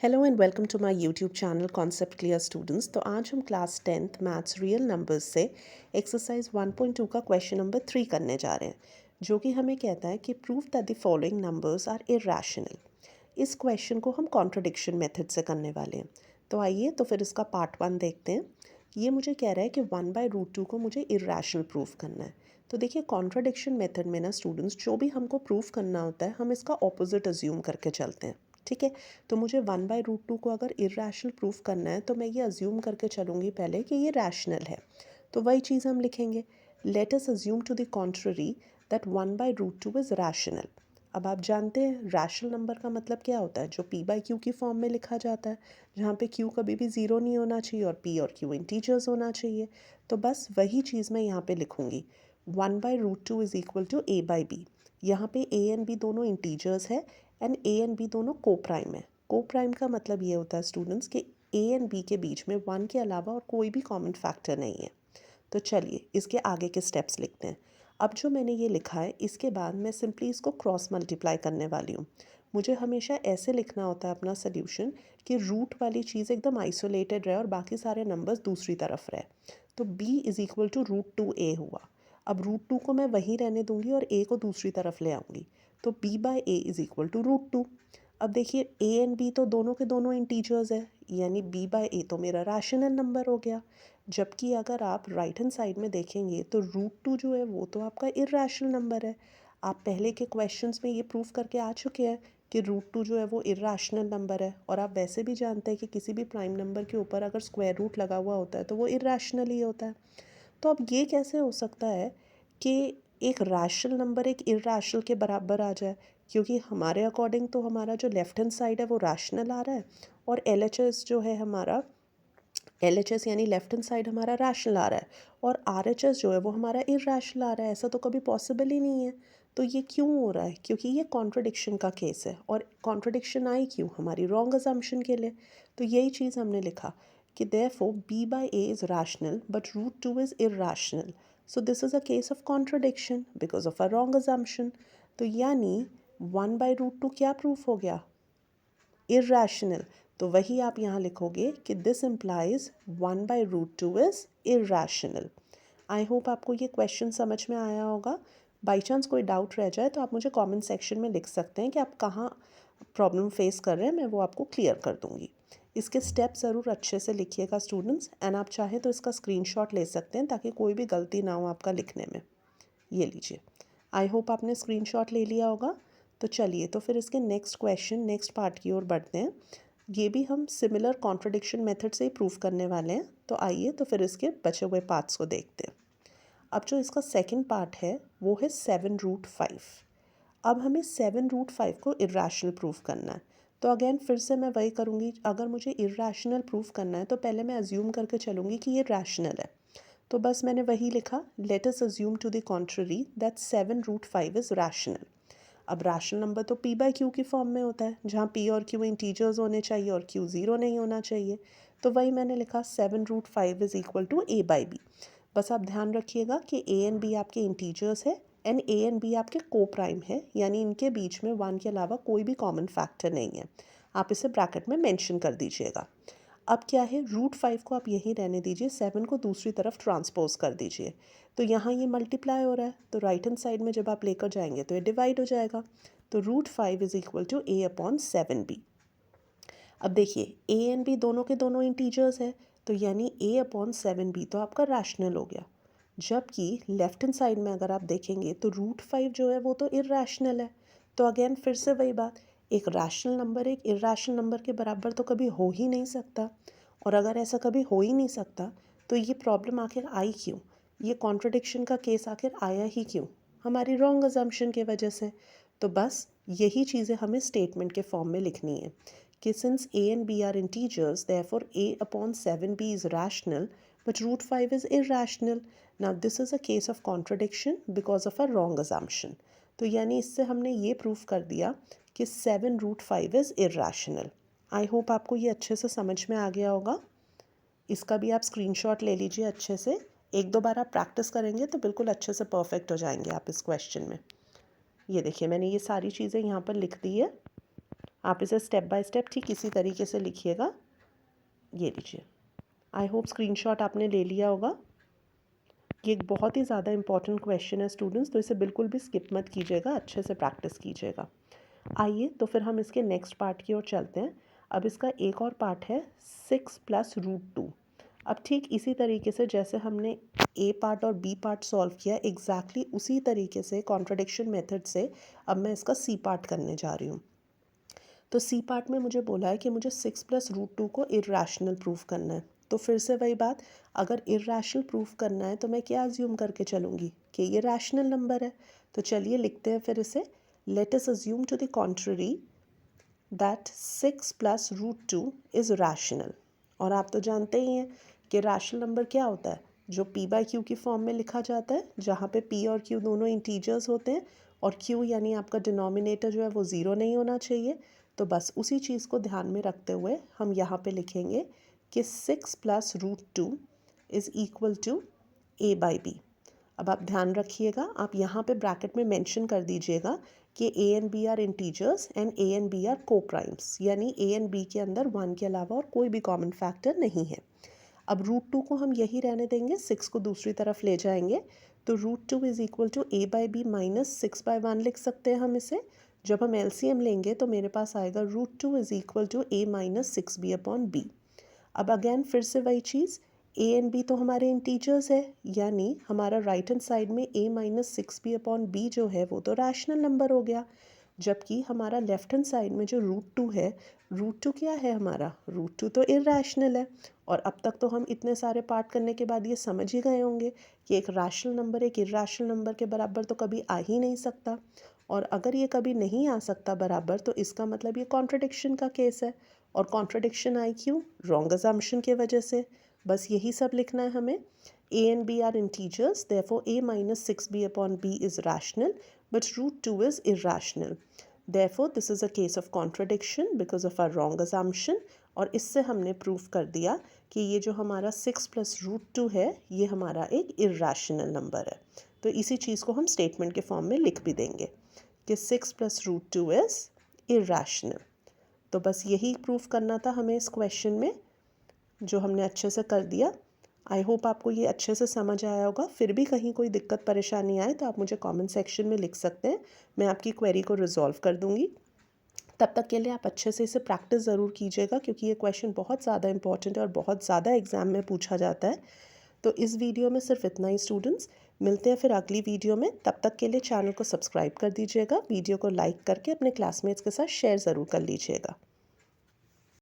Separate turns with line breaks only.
Hello and welcome to my YouTube channel concept clear students. तो आज हम class 10th maths real numbers से exercise 1.2 का question number 3 करने जा रहे हैं, जो कि हमें कहता है कि prove that the following numbers are irrational. इस क्वेश्चन को हम कॉन्ट्रडिक्शन मेथड से करने वाले हैं। तो आइए तो फिर इसका पार्ट 1 देखते हैं। ये मुझे कह रहा है कि 1/√2 को मुझे इरैशनल प्रूव करना है। तो देखिए, कॉन्ट्रडिक्शन मेथड में ना स्टूडेंट्स, जो भी हमको प्रूव करना होता है हम इसका ऑपोजिट अज्यूम करके चलते हैं। ठीक है, तो मुझे 1/√2 को अगर इरैशनल प्रूफ करना है तो मैं ये अज्यूम करके चलूँगी पहले कि ये रैशनल है। तो वही चीज़ हम लिखेंगे, let us assume to the contrary that 1/√2 is rational. अब आप जानते हैं रैशनल नंबर का मतलब क्या होता है, जो p/q की फॉर्म में लिखा जाता है, जहाँ पे q कभी भी ज़ीरो नहीं होना चाहिए और p और q इंटीजर्स होना चाहिए। तो बस वही चीज़ मैं यहाँ पे लिखूँगी, 1/√2 इज़ इक्वल टू a/b। यहाँ पे a एंड b दोनों इंटीजर्स है एंड ए एंड बी दोनों को प्राइम है। को प्राइम का मतलब ये होता है स्टूडेंट्स कि ए एंड बी के बीच में 1 के अलावा और कोई भी कॉमन फैक्टर नहीं है। तो चलिए इसके आगे के स्टेप्स लिखते हैं। अब जो मैंने ये लिखा है, इसके बाद मैं सिंपली इसको क्रॉस मल्टीप्लाई करने वाली हूँ। मुझे हमेशा ऐसे लिखना होता है अपना सोल्यूशन कि रूट वाली चीज़ एकदम आइसोलेटेड रहे और बाकी सारे नंबर्स दूसरी तरफ रहे। तो b is equal to √2a हुआ। अब √2 को मैं वहीं रहने दूंगी और a को दूसरी तरफ ले आऊँगी। तो b/a इज़ इक्वल टू √2। अब देखिए, a एंड b तो दोनों के दोनों इंटीजर्स है, यानी b/a तो मेरा रैशनल नंबर हो गया। जबकि अगर आप राइट हैंड साइड में देखेंगे तो √2 जो है वो तो आपका इरैशनल नंबर है। आप पहले के क्वेश्चंस में ये प्रूव करके आ चुके हैं कि √2 जो है वो इरैशनल नंबर है, और आप वैसे भी जानते हैं कि किसी भी प्राइम नंबर के ऊपर अगर स्क्वायर रूट लगा हुआ होता है तो वो इरैशनल ही होता है। तो अब ये कैसे हो सकता है कि एक रैशनल नंबर एक इरैशनल के बराबर आ जाए, क्योंकि हमारे अकॉर्डिंग तो हमारा जो लेफ्ट हैंड साइड है वो रैशनल आ रहा है, और LHS जो है हमारा, LHS यानी लेफ्ट हैंड साइड हमारा रैशनल आ रहा है, और RHS जो है वो हमारा इरैशनल आ रहा है। ऐसा तो कभी पॉसिबल ही नहीं है। तो ये क्यों हो रहा है? क्योंकि ये कॉन्ट्रडिक्शन का केस है, और कॉन्ट्रडिक्शन आई क्यों? हमारी रॉन्ग अजम्पशन के लिए। तो यही चीज़ हमने लिखा कि therefore b/a is rational but √2 is irrational. So this is a case of contradiction because of a wrong assumption. तो यानी 1/√2 क्या प्रूफ हो गया? इरैशनल। तो वही आप यहाँ लिखोगे कि this implies 1/√2 is irrational. I hope आपको ये क्वेश्चन समझ में आया होगा। बाई चांस कोई डाउट रह जाए तो आप मुझे कमेंट सेक्शन में लिख सकते हैं कि आप कहाँ प्रॉब्लम फेस कर रहे हैं, मैं वो आपको क्लियर कर दूँगी। इसके स्टेप ज़रूर अच्छे से लिखिएगा स्टूडेंट्स, एंड आप चाहें तो इसका स्क्रीनशॉट ले सकते हैं ताकि कोई भी गलती ना हो आपका लिखने में। ये लीजिए, आई होप आपने स्क्रीनशॉट ले लिया होगा। तो चलिए तो फिर इसके नेक्स्ट क्वेश्चन, नेक्स्ट पार्ट की ओर बढ़ते हैं। ये भी हम सिमिलर कॉन्ट्रडिक्शन मेथड से ही प्रूव करने वाले हैं। तो आइए तो फिर इसके बचे हुए पार्ट्स को देखते हैं। अब जो इसका सेकंड पार्ट है वो है 7√5। अब हमें 7√5 को इरैशनल प्रूफ करना है। तो अगेन फिर से मैं वही करूँगी, अगर मुझे इरैशनल प्रूफ करना है तो पहले मैं अज्यूम करके चलूँगी कि ये रैशनल है। तो बस मैंने वही लिखा, let us assume to the contrary that 7√5 is rational. अब रैशनल नंबर तो p/q की फॉर्म में होता है, जहाँ p और q इंटीजर्स होने चाहिए और q ज़ीरो नहीं होना चाहिए। तो वही मैंने लिखा, 7√5 इज़ इक्वल टू a/b। बस आप ध्यान रखिएगा कि a एंड b आपके इंटीजर्स है एंड a एंड b आपके को प्राइम है, यानी इनके बीच में 1 के अलावा कोई भी कॉमन फैक्टर नहीं है। आप इसे ब्रैकेट में मेंशन कर दीजिएगा। अब क्या है, √5 को आप यहीं रहने दीजिए, 7 को दूसरी तरफ ट्रांसपोज कर दीजिए। तो यहाँ ये मल्टीप्लाई हो रहा है, तो राइट हैंड साइड में जब आप लेकर जाएंगे तो ये डिवाइड हो जाएगा। तो √5 इज़ इक्वल टू a/7b। अब देखिए, a एंड b दोनों के दोनों इंटीजर्स है, तो यानी a/7b तो आपका रैशनल हो गया। जबकि लेफ्ट हैंड साइड में अगर आप देखेंगे तो √5 जो है वो तो इरैशनल है। तो अगेन फिर से वही बात, एक रैशनल नंबर एक इरैशनल नंबर के बराबर तो कभी हो ही नहीं सकता। और अगर ऐसा कभी हो ही नहीं सकता तो ये प्रॉब्लम आखिर आई क्यों? ये कॉन्ट्रडिक्शन का केस आखिर आया ही क्यों? हमारी रॉन्ग अजम्पशन की वजह से। तो बस यही चीज़ें हमें स्टेटमेंट के फॉर्म में लिखनी है कि since a and b are integers, therefore a/7b is rational, but √5 is irrational. Now this is a case of contradiction because of a wrong assumption. तो यानी इससे हमने ये प्रूफ कर दिया कि 7√5 is irrational. आई होप आपको ये अच्छे से समझ में आ गया होगा। इसका भी आप स्क्रीनशॉट ले लीजिए अच्छे से। एक दो बार आप प्रैक्टिस करेंगे तो बिल्कुल अच्छे से परफेक्ट हो जाएंगे आप इस क्वेश्चन में। ये देखिए, मैंने ये सारी चीज़ें यहाँ पर लिख दी है। आप इसे स्टेप बाय स्टेप ठीक इसी तरीके से लिखिएगा। ये लीजिए, आई होप स्क्रीनशॉट आपने ले लिया होगा। ये एक बहुत ही ज़्यादा इंपॉर्टेंट क्वेश्चन है स्टूडेंट्स, तो इसे बिल्कुल भी स्किप मत कीजिएगा, अच्छे से प्रैक्टिस कीजिएगा। आइए तो फिर हम इसके नेक्स्ट पार्ट की ओर चलते हैं। अब इसका एक और पार्ट है 6 + √2। अब ठीक इसी तरीके से जैसे हमने ए पार्ट और बी पार्ट सॉल्व किया, एग्जैक्टली उसी तरीके से कॉन्ट्रडिक्शन मेथड से अब मैं इसका सी पार्ट करने जा रही हूँ। तो सी पार्ट में मुझे बोला है कि मुझे 6 + √2 को इर्रेशनल प्रूफ करना है। तो फिर से वही बात, अगर इर्रेशनल प्रूफ करना है तो मैं क्या अज्यूम करके चलूँगी कि ये रैशनल नंबर है। तो चलिए लिखते हैं फिर इसे। Let us assume to the contrary that 6 + √2 is rational. और आप तो जानते ही हैं कि रैशनल नंबर क्या होता है, जो p/q की फॉर्म में लिखा जाता है, जहाँ पे p और q दोनों इंटीजर्स होते हैं और q यानी आपका डिनोमिनेटर जो है वो ज़ीरो नहीं होना चाहिए। तो बस उसी चीज़ को ध्यान में रखते हुए हम यहाँ पे लिखेंगे कि 6 + √2 इज़ इक्वल टू a/b। अब आप ध्यान रखिएगा, आप यहाँ पे ब्रैकेट में मेंशन कर दीजिएगा कि a and b are integers and a and b are coprimes, यानी a एंड b के अंदर 1 के अलावा और कोई भी कॉमन फैक्टर नहीं है। अब √2 को हम यही रहने देंगे, 6 को दूसरी तरफ ले जाएंगे। तो √2 is equal to a/b minus 6/1 लिख सकते हैं हम इसे। जब हम एलसीएम लेंगे तो मेरे पास आएगा √2 is equal to a minus 6b/b। अब अगेन फिर से वही चीज़, a एंड b तो हमारे इंटीजर्स है, यानी हमारा राइट हैंड साइड में a माइनस 6b/b जो है वो तो रैशनल नंबर हो गया। जबकि हमारा लेफ्ट हैंड साइड में जो √2 है, √2 क्या है हमारा, √2 तो इर्रेशनल है। और अब तक तो हम इतने सारे पार्ट करने के बाद ये समझ ही गए होंगे कि एक रैशनल नंबर एक इर्रेशनल नंबर के बराबर तो कभी आ ही नहीं सकता। और अगर ये कभी नहीं आ सकता बराबर, तो इसका मतलब ये कॉन्ट्रडिक्शन का केस है। और कॉन्ट्रडिक्शन आई क्यों, रॉन्ग अजम्पशन की वजह से। बस यही सब लिखना है हमें। a and b are integers, therefore a minus 6b/b is rational, but √2 is irrational. Therefore this is a case of contradiction because of our wrong assumption। और इससे हमने प्रूफ कर दिया कि ये जो हमारा 6 + √2 है, ये हमारा एक इर्रेशनल नंबर है। तो इसी चीज़ को हम स्टेटमेंट के फॉर्म में लिख भी देंगे कि 6 + √2 इज़ इर्रेशनल। तो बस यही प्रूफ करना था हमें इस क्वेश्चन में, जो हमने अच्छे से कर दिया। आई होप आपको ये अच्छे से समझ आया होगा। फिर भी कहीं कोई दिक्कत परेशानी आए तो आप मुझे कमेंट सेक्शन में लिख सकते हैं, मैं आपकी क्वेरी को रिजॉल्व कर दूंगी। तब तक के लिए आप अच्छे से इसे प्रैक्टिस ज़रूर कीजिएगा, क्योंकि ये क्वेश्चन बहुत ज़्यादा इंपॉर्टेंट है और बहुत ज़्यादा एग्जाम में पूछा जाता है। तो इस वीडियो में सिर्फ इतना ही स्टूडेंट्स, मिलते हैं फिर अगली वीडियो में। तब तक के लिए चैनल को सब्सक्राइब कर दीजिएगा, वीडियो को लाइक करके अपने क्लासमेट्स के साथ शेयर ज़रूर कर लीजिएगा।